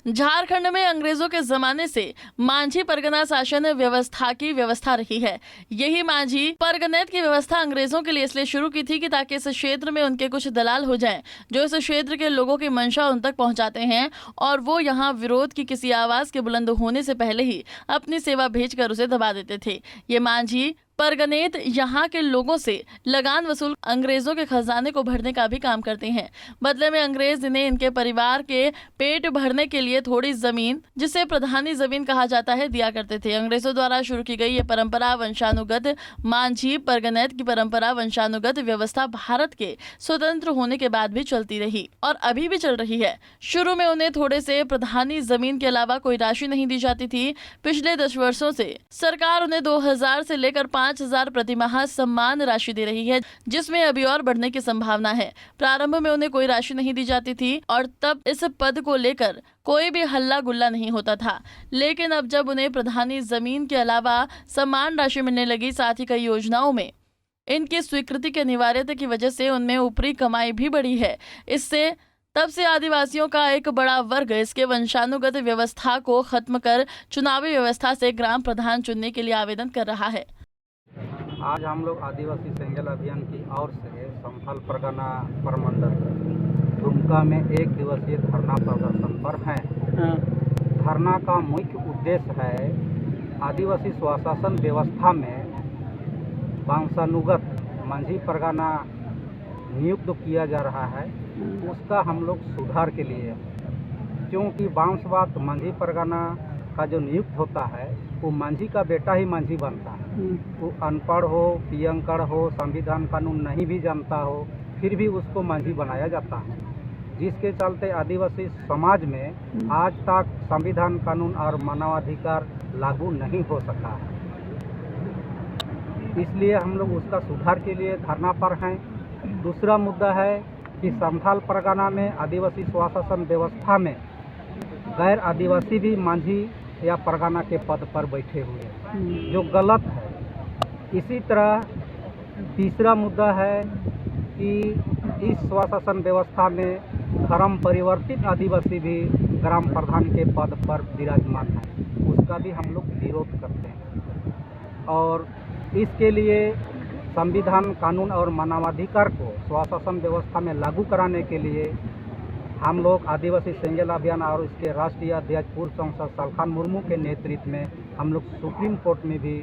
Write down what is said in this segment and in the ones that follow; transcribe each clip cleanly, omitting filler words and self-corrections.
झारखंड में अंग्रेजों के जमाने से मांझी परगना शासन व्यवस्था की व्यवस्था रही है। यही मांझी परगनेत की व्यवस्था अंग्रेजों के लिए इसलिए शुरू की थी कि ताकि इस क्षेत्र में उनके कुछ दलाल हो जाएं, जो इस क्षेत्र के लोगों की मंशा उन तक पहुंचाते हैं और वो यहां विरोध की किसी आवाज के बुलंद होने से पहले ही अपनी सेवा भेजकर उसे दबा देते थे। ये मांझी परगनेत यहाँ के लोगों से लगान वसूल अंग्रेजों के खजाने को भरने का भी काम करते हैं। बदले में अंग्रेज इन्हें इनके परिवार के पेट भरने के लिए थोड़ी जमीन, जिसे प्रधानी जमीन कहा जाता है, दिया करते थे। अंग्रेजों द्वारा शुरू की गई ये परंपरा वंशानुगत मांझी परगनेत की परंपरा वंशानुगत व्यवस्था भारत के स्वतंत्र होने के बाद भी चलती रही और अभी भी चल रही है। शुरू में उन्हें थोड़े से प्रधानी जमीन के अलावा कोई राशि नहीं दी जाती थी। पिछले 10 वर्षों से सरकार उन्हें 2000 से लेकर 5000 प्रतिमाह सम्मान राशि दे रही है, जिसमें अभी और बढ़ने की संभावना है। प्रारंभ में उन्हें कोई राशि नहीं दी जाती थी और तब इस पद को लेकर कोई भी हल्ला गुल्ला नहीं होता था। लेकिन अब जब उन्हें प्रधानी जमीन के अलावा सम्मान राशि मिलने लगी, साथ ही कई योजनाओं में इनकी स्वीकृति की अनिवार्यता की वजह से उनमें ऊपरी कमाई भी बढ़ी है। इससे तब से आदिवासियों का एक बड़ा वर्ग इसके वंशानुगत व्यवस्था को खत्म कर चुनावी व्यवस्था से ग्राम प्रधान चुनने के लिए आवेदन कर रहा है। आज हम लोग आदिवासी सेंगल अभियान की ओर से संथाल परगना प्रमंडल दुमका में 1 दिवसीय धरना प्रदर्शन पर हैं। धरना का मुख्य उद्देश्य है आदिवासी स्वशासन व्यवस्था में वंशानुगत मांझी परगना नियुक्त किया जा रहा है, उसका हम लोग सुधार के लिए, क्योंकि वंशवाद मांझी परगना का जो नियुक्त होता है वो मांझी का बेटा ही मांझी बनता है। वो अनपढ़ हो, पियंकड़ हो, संविधान कानून नहीं भी जानता हो, फिर भी उसको मांझी बनाया जाता है, जिसके चलते आदिवासी समाज में आज तक संविधान कानून और मानवाधिकार लागू नहीं हो सका है। इसलिए हम लोग उसका सुधार के लिए धरना पर हैं। दूसरा मुद्दा है कि संथाल परगना में आदिवासी स्वशासन व्यवस्था में गैर आदिवासी भी मांझी या परगना के पद पर बैठे हुए हैं, जो गलत है। इसी तरह तीसरा मुद्दा है कि इस स्वशासन व्यवस्था में धर्म परिवर्तित आदिवासी भी ग्राम प्रधान के पद पर विराजमान है, उसका भी हम लोग विरोध करते हैं। और इसके लिए संविधान कानून और मानवाधिकार को स्वशासन व्यवस्था में लागू कराने के लिए हम लोग आदिवासी सेंगल अभियान और इसके राष्ट्रीय अध्यक्ष पूर्व सांसद सलखान मुर्मू के नेतृत्व में हम लोग सुप्रीम कोर्ट में भी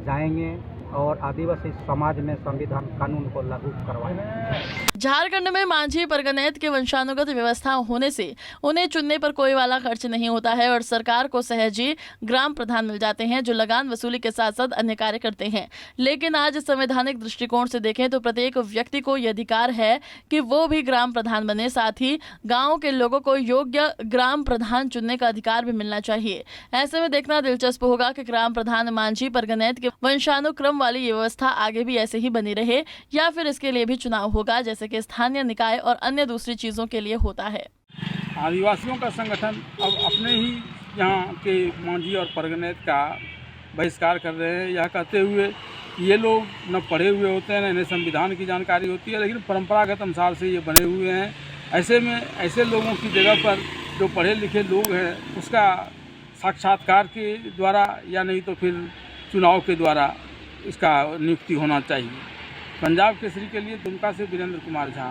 जाएंगे और आदिवासी समाज में संविधान कानून को लागू करवाएंगे। झारखंड में मांझी परगनेत के वंशानुगत व्यवस्था होने से उन्हें चुनने पर कोई वाला खर्च नहीं होता है और सरकार को सहजी ग्राम प्रधान मिल जाते हैं, जो लगान वसूली के साथ साथ अन्य कार्य करते हैं। लेकिन आज संवैधानिक दृष्टिकोण से देखें तो प्रत्येक व्यक्ति को यह अधिकार है कि वो भी ग्राम प्रधान बने, साथ ही गाँव के लोगों को योग्य ग्राम प्रधान चुनने का अधिकार भी मिलना चाहिए। ऐसे में देखना दिलचस्प होगा कि ग्राम प्रधान मांझी परगनेत के वंशानुक्रम वाली ये व्यवस्था आगे भी ऐसे ही बनी रहे या फिर इसके लिए भी चुनाव होगा, जैसे कि स्थानीय निकाय और अन्य दूसरी चीजों के लिए होता है। आदिवासियों का संगठन अब अपने ही यहाँ के मांझी और परगनेत का बहिष्कार कर रहे हैं, यह कहते हुए ये लोग न पढ़े हुए होते हैं, न इन्हें संविधान की जानकारी होती है, लेकिन परंपरागत अनुसार से ये बने हुए हैं। ऐसे में ऐसे लोगों की जगह पर जो पढ़े लिखे लोग हैं उसका साक्षात्कार के द्वारा या नहीं तो फिर चुनाव के द्वारा इसका नियुक्ति होना चाहिए। पंजाब केसरी के लिए दुमका से वीरेंद्र कुमार झा।